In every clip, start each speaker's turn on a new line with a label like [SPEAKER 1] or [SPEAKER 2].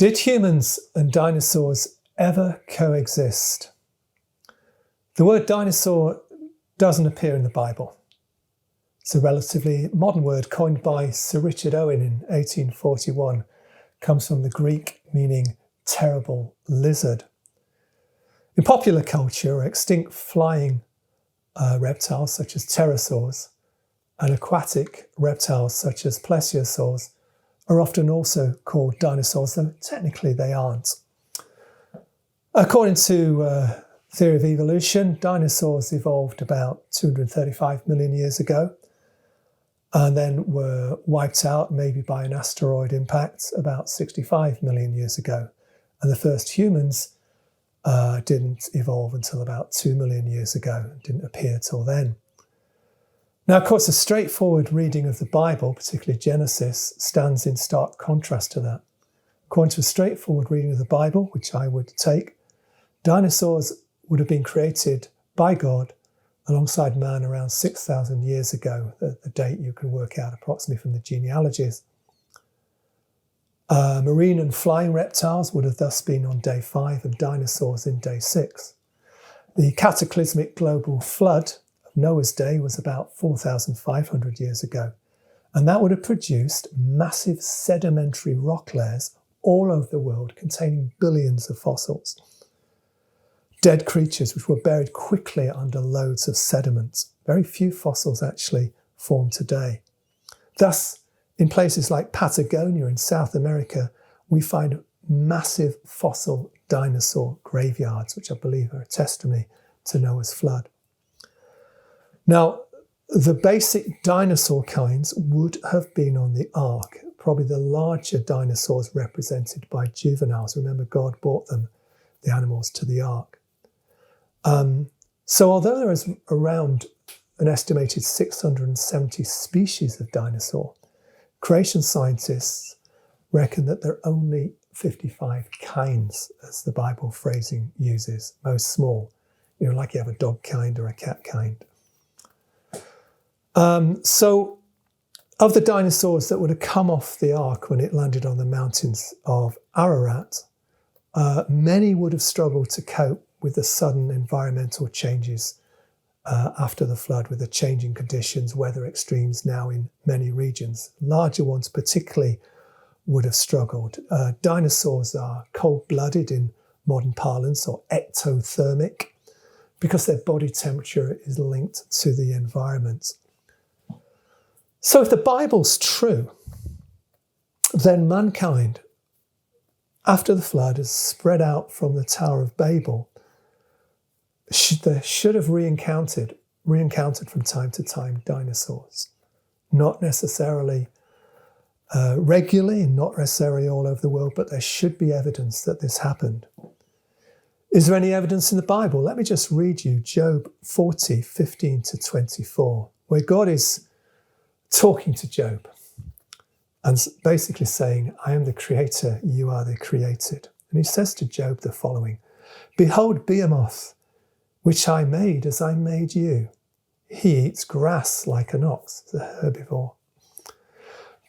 [SPEAKER 1] Did humans and dinosaurs ever coexist? The word dinosaur doesn't appear in the Bible. It's a relatively modern word coined by Sir Richard Owen in 1841. It comes from the Greek meaning terrible lizard. In popular culture, extinct flying reptiles such as pterosaurs and aquatic reptiles such as plesiosaurs are often also called dinosaurs, though technically they aren't. According to theory of evolution, dinosaurs evolved about 235 million years ago and then were wiped out maybe by an asteroid impact about 65 million years ago. And the first humans didn't evolve until about 2 million years ago, didn't appear till then. Now, of course, a straightforward reading of the Bible, particularly Genesis, stands in stark contrast to that. According to a straightforward reading of the Bible, which I would take, dinosaurs would have been created by God alongside man around 6,000 years ago, the date you can work out approximately from the genealogies. Marine and flying reptiles would have thus been on day 5 and dinosaurs in day 6. The cataclysmic global flood of Noah's day was about 4,500 years ago, and that would have produced massive sedimentary rock layers all over the world containing billions of fossils. Dead creatures which were buried quickly under loads of sediment. Very few fossils actually form today. Thus, in places like Patagonia in South America, we find massive fossil dinosaur graveyards, which I believe are a testimony to Noah's flood. Now, the basic dinosaur kinds would have been on the ark, probably the larger dinosaurs represented by juveniles. Remember, God brought them, the animals, to the ark. So although there is around an estimated 670 species of dinosaur, creation scientists reckon that there are only 55 kinds, as the Bible phrasing uses, most small, like you have a dog kind or a cat kind. So of the dinosaurs that would have come off the ark when it landed on the mountains of Ararat, many would have struggled to cope with the sudden environmental changes after the flood, with the changing conditions, weather extremes now in many regions. Larger ones particularly would have struggled. Dinosaurs are cold-blooded in modern parlance, or ectothermic, because their body temperature is linked to the environment. So if the Bible's true, then mankind, after the flood, has spread out from the Tower of Babel. They should have re-encountered from time to time dinosaurs. Not necessarily regularly, not necessarily all over the world, but there should be evidence that this happened. Is there any evidence in the Bible? Let me just read you Job 40, 15 to 24, where God is talking to Job and basically saying, I am the creator, you are the created. And he says to Job the following, Behold Behemoth, which I made as I made you. He eats grass like an ox, the herbivore.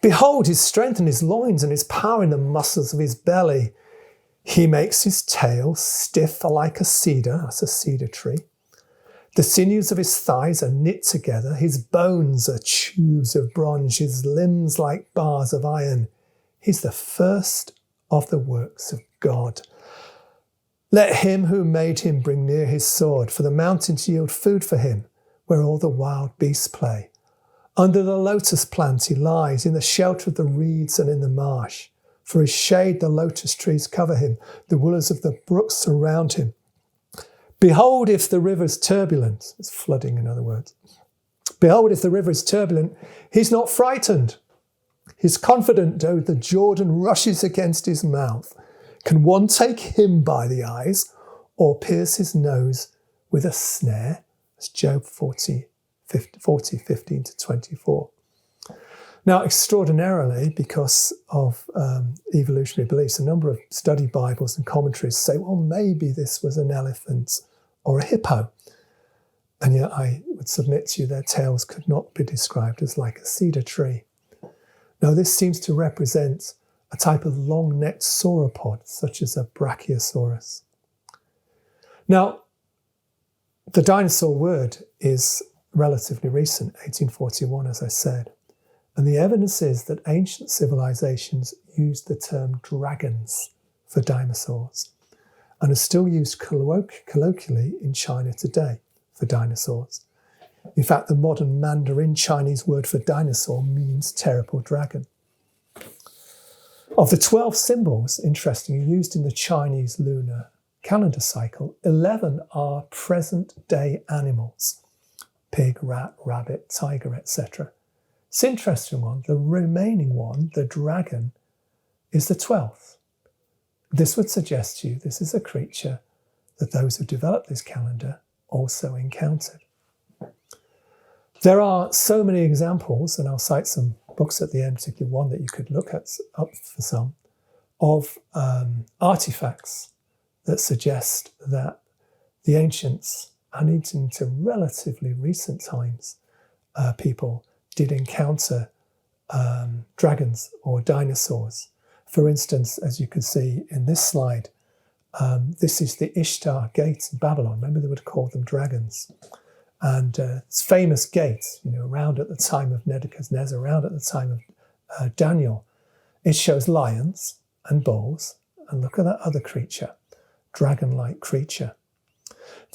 [SPEAKER 1] Behold his strength in his loins and his power in the muscles of his belly. He makes his tail stiff like a cedar, that's a cedar tree. The sinews of his thighs are knit together. His bones are tubes of bronze, his limbs like bars of iron. He's the first of the works of God. Let him who made him bring near his sword, for the mountains yield food for him, where all the wild beasts play. Under the lotus plant he lies, in the shelter of the reeds and in the marsh. For his shade the lotus trees cover him, the willows of the brooks surround him. Behold, if the river is turbulent, it's flooding in other words. Behold, if the river is turbulent, he's not frightened. He's confident, though the Jordan rushes against his mouth. Can one take him by the eyes or pierce his nose with a snare? That's Job 40, 15 to 24. Now, extraordinarily, because of evolutionary beliefs, a number of study Bibles and commentaries say, well, maybe this was an elephant or a hippo. And yet I would submit to you their tails could not be described as like a cedar tree. Now, this seems to represent a type of long-necked sauropod, such as a Brachiosaurus. Now, the dinosaur word is relatively recent, 1841, as I said, and the evidence is that ancient civilizations used the term dragons for dinosaurs and are still used colloquially in China today for dinosaurs. In fact, the modern Mandarin Chinese word for dinosaur means terrible dragon. Of the 12 symbols, interestingly, used in the Chinese lunar calendar cycle, 11 are present-day animals: pig, rat, rabbit, tiger, etc. It's an interesting one. The remaining one, the dragon, is the 12th. This would suggest to you this is a creature that those who developed this calendar also encountered. There are so many examples, and I'll cite some books at the end, particularly one that you could look at up for some, of artifacts that suggest that the ancients, and into relatively recent times, people did encounter dragons or dinosaurs. For instance, as you can see in this slide, this is the Ishtar Gate in Babylon. Remember, they would call them dragons. And it's famous gates, around at the time of Nebuchadnezzar, around at the time of Daniel. It shows lions and bulls. And look at that other creature, dragon-like creature.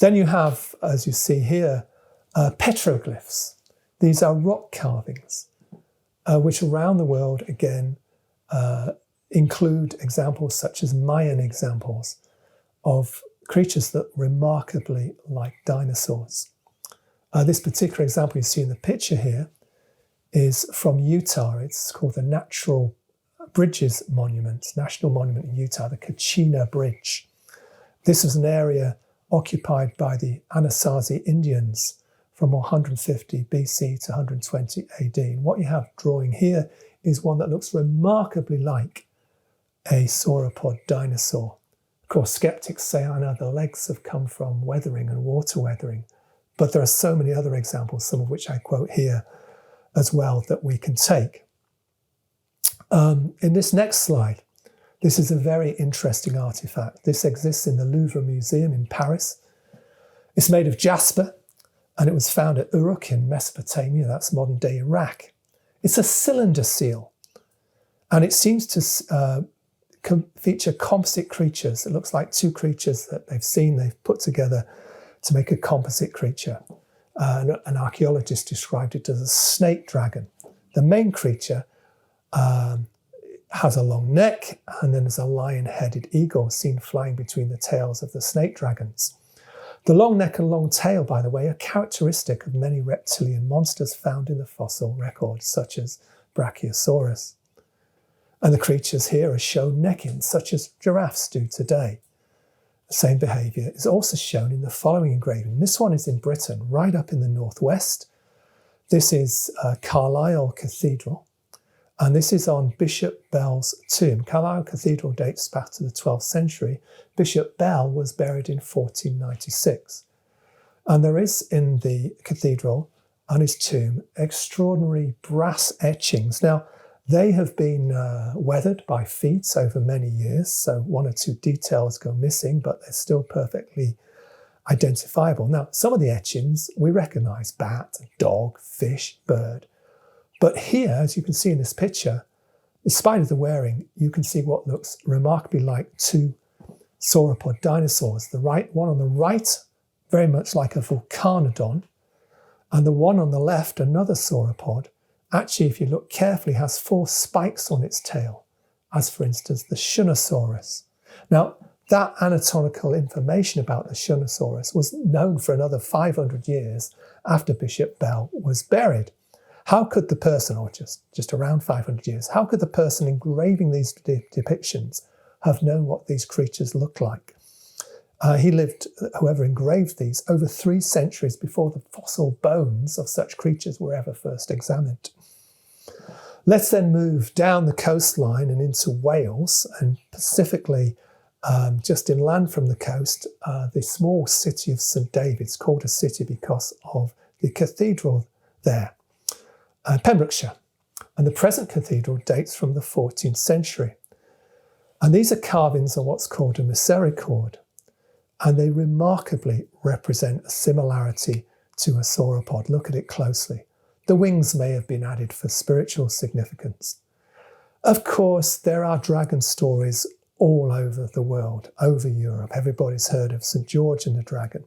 [SPEAKER 1] Then you have, as you see here, petroglyphs. These are rock carvings, which around the world, again, include examples such as Mayan examples of creatures that remarkably like dinosaurs. This particular example you see in the picture here is from Utah. It's called the Natural Bridges Monument, National Monument in Utah, the Kachina Bridge. This was an area occupied by the Anasazi Indians from 150 BC to 120 AD. And what you have drawing here is one that looks remarkably like a sauropod dinosaur. Of course, skeptics say, I know the legs have come from weathering and water weathering, but there are so many other examples, some of which I quote here as well, that we can take. In this next slide, this is a very interesting artifact. This exists in the Louvre Museum in Paris. It's made of jasper, and it was found at Uruk in Mesopotamia. That's modern-day Iraq. It's a cylinder seal, and it seems to feature composite creatures. It looks like two creatures that they've put together to make a composite creature. An archaeologist described it as a snake dragon. The main creature has a long neck, and then there's a lion-headed eagle seen flying between the tails of the snake dragons. The long neck and long tail, by the way, are characteristic of many reptilian monsters found in the fossil record, such as Brachiosaurus. And the creatures here are shown necking, such as giraffes do today. The same behaviour is also shown in the following engraving. This one is in Britain, right up in the northwest. This is Carlisle Cathedral, and this is on Bishop Bell's tomb. Carlisle Cathedral dates back to the 12th century. Bishop Bell was buried in 1496. And there is in the cathedral, on his tomb, extraordinary brass etchings. Now, they have been weathered by feet over many years, so one or two details go missing, but they're still perfectly identifiable. Now, some of the etchings we recognise: bat, dog, fish, bird. But here, as you can see in this picture, in spite of the wearing, you can see what looks remarkably like two sauropod dinosaurs. The right one on the right, very much like a volcanodon, and the one on the left, another sauropod, actually, if you look carefully, has 4 spikes on its tail, as for instance the Shunosaurus. Now, that anatomical information about the Shunosaurus was known for another 500 years after Bishop Bell was buried. How could the person, or just around 500 years, how could the person engraving these depictions have known what these creatures look like? He lived, whoever engraved these, over 3 centuries before the fossil bones of such creatures were ever first examined. Let's then move down the coastline and into Wales, and specifically just inland from the coast, the small city of St David's, called a city because of the cathedral there, Pembrokeshire. And the present cathedral dates from the 14th century. And these are carvings on what's called a misericord, and they remarkably represent a similarity to a sauropod. Look at it closely. The wings may have been added for spiritual significance. Of course, there are dragon stories all over the world, over Europe. Everybody's heard of St. George and the dragon.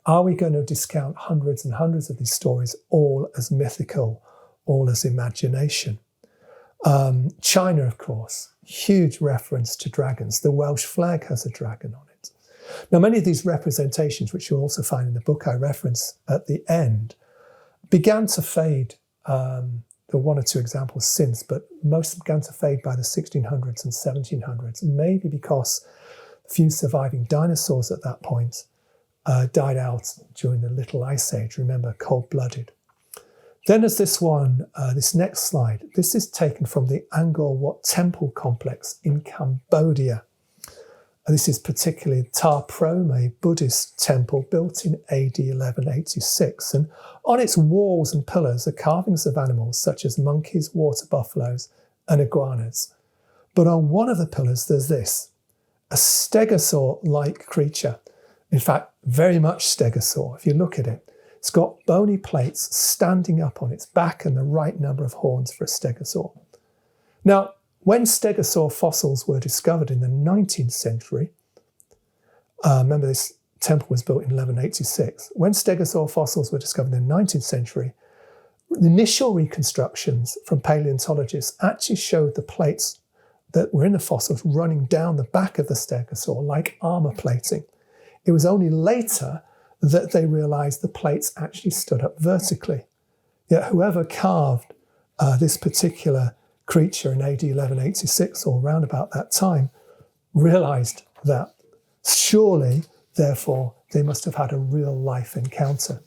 [SPEAKER 1] Are we going to discount hundreds and hundreds of these stories, all as mythical, all as imagination? China, of course, huge reference to dragons. The Welsh flag has a dragon on it. Now, many of these representations, which you'll also find in the book I reference at the end, began to fade. There are one or two examples since, but most began to fade by the 1600s and 1700s, maybe because a few surviving dinosaurs at that point died out during the Little Ice Age. Remember, cold-blooded. Then there's this one, this next slide. This is taken from the Angkor Wat temple complex in Cambodia. And this is particularly Ta Prohm, a Buddhist temple built in AD 1186. And on its walls and pillars are carvings of animals such as monkeys, water buffaloes, and iguanas. But on one of the pillars, there's this, a stegosaur-like creature. In fact, very much stegosaur. If you look at it, it's got bony plates standing up on its back and the right number of horns for a stegosaur. Now, when stegosaur fossils were discovered in the 19th century, remember this temple was built in 1186. When stegosaur fossils were discovered in the 19th century, the initial reconstructions from paleontologists actually showed the plates that were in the fossils running down the back of the stegosaur like armor plating. It was only later that they realized the plates actually stood up vertically. Yet whoever carved this particular creature in AD 1186 or around about that time realized that surely, therefore, they must have had a real life encounter.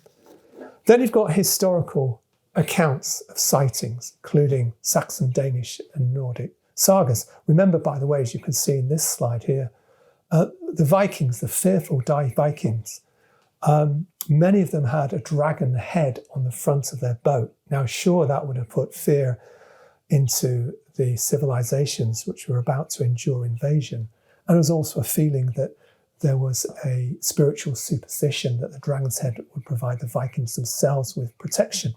[SPEAKER 1] Then you've got historical accounts of sightings, including Saxon, Danish, and Nordic sagas. Remember, by the way, as you can see in this slide here, the Vikings, the fearful Vikings, many of them had a dragon head on the front of their boat. Now, sure, that would have put fear into the civilizations which were about to endure invasion. And there was also a feeling that there was a spiritual superstition that the dragon's head would provide the Vikings themselves with protection.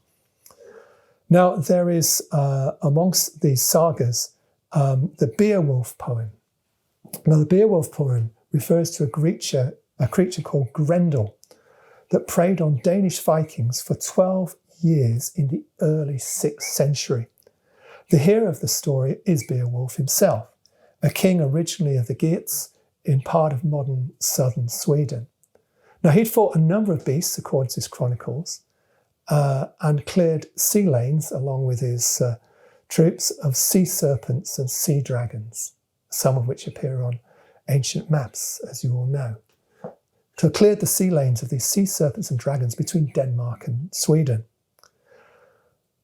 [SPEAKER 1] Now, there is, amongst these sagas, the Beowulf poem. Now, the Beowulf poem refers to a creature called Grendel that preyed on Danish Vikings for 12 years in the early 6th century. The hero of the story is Beowulf himself, a king originally of the Geats in part of modern southern Sweden. Now, he'd fought a number of beasts, according to his chronicles, and cleared sea lanes along with his troops of sea serpents and sea dragons, some of which appear on ancient maps, as you all know. To cleared the sea lanes of these sea serpents and dragons between Denmark and Sweden.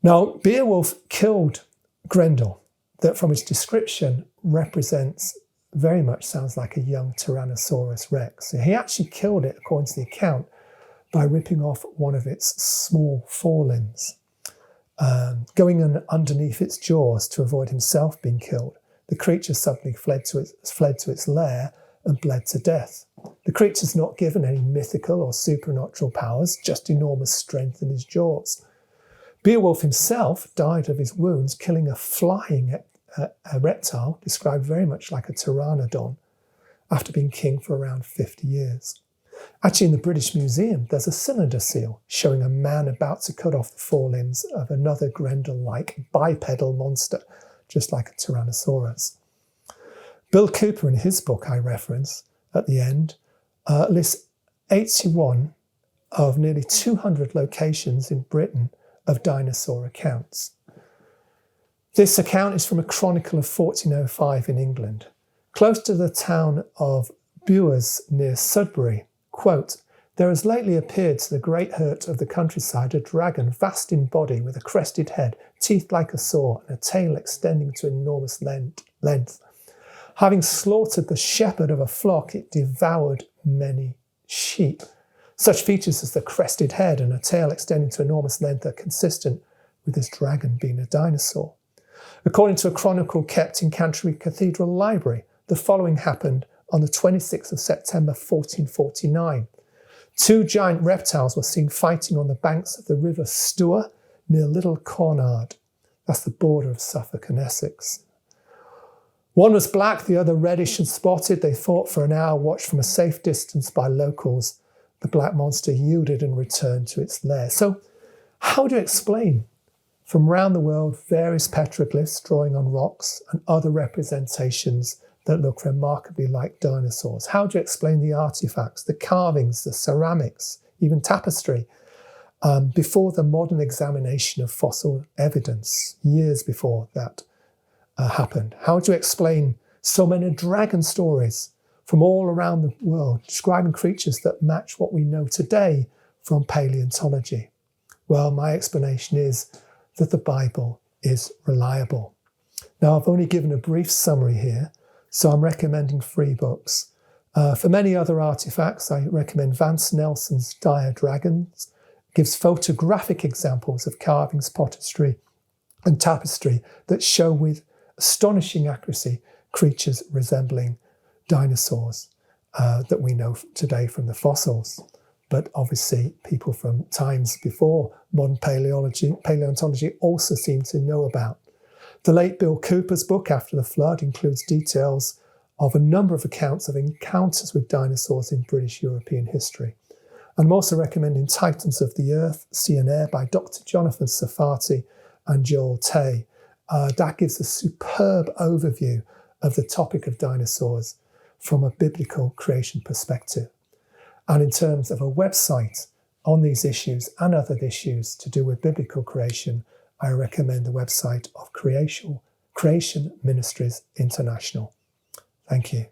[SPEAKER 1] Now, Beowulf killed Grendel, that from its description represents, very much sounds like a young Tyrannosaurus Rex. So he actually killed it, according to the account, by ripping off one of its small forelimbs, going underneath its jaws to avoid himself being killed. The creature suddenly fled to its lair and bled to death. The creature's not given any mythical or supernatural powers, just enormous strength in his jaws. Beowulf himself died of his wounds, killing a flying a reptile described very much like a pteranodon after being king for around 50 years. Actually, in the British Museum, there's a cylinder seal showing a man about to cut off the forelimbs of another Grendel-like bipedal monster, just like a Tyrannosaurus. Bill Cooper, in his book I reference at the end, lists 81 of nearly 200 locations in Britain of dinosaur accounts. This account is from a chronicle of 1405 in England. Close to the town of Bures near Sudbury, quote, "There has lately appeared to the great hurt of the countryside a dragon vast in body with a crested head, teeth like a saw, and a tail extending to enormous length. Having slaughtered the shepherd of a flock, it devoured many sheep. Such features as the crested head and a tail extending to enormous length are consistent with this dragon being a dinosaur." According to a chronicle kept in Canterbury Cathedral Library, the following happened on the 26th of September 1449. Two giant reptiles were seen fighting on the banks of the River Stour near Little Cornard. That's the border of Suffolk and Essex. One was black, the other reddish and spotted. They fought for an hour, watched from a safe distance by locals. The black monster yielded and returned to its lair. So how do you explain from around the world various petroglyphs drawing on rocks and other representations that look remarkably like dinosaurs? How do you explain the artifacts, the carvings, the ceramics, even tapestry, before the modern examination of fossil evidence, years before that happened? How do you explain so many dragon stories from all around the world, describing creatures that match what we know today from paleontology? Well, my explanation is that the Bible is reliable. Now, I've only given a brief summary here, so I'm recommending free books. For many other artifacts, I recommend Vance Nelson's Dire Dragons. It gives photographic examples of carvings, pottery, and tapestry that show with astonishing accuracy creatures resembling dinosaurs that we know today from the fossils. But obviously people from times before modern paleontology also seem to know about. The late Bill Cooper's book, After the Flood, includes details of a number of accounts of encounters with dinosaurs in British European history. And I'm also recommending Titans of the Earth, Sea and Air by Dr. Jonathan Sarfati and Joel Tay. That gives a superb overview of the topic of dinosaurs from a biblical creation perspective. And in terms of a website on these issues and other issues to do with biblical creation, I recommend the website of Creation Ministries International. Thank you.